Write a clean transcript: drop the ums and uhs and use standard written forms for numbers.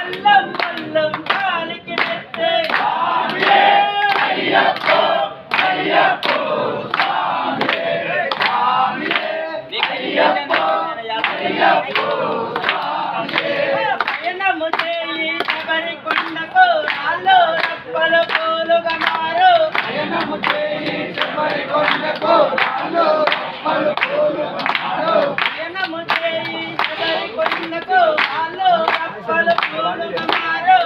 అల్లం అల్లం కాలికి మెత్తే పయనము చేయి శబరి కొండకు నాలో రప్పల పోలుగా మారు పయనము చేయి శబరి కొండకు నాలో రప్పల పోలుగా మారు పయనము చేయి శబరి కొండకు నాలో రప్పల పోలుగా మారు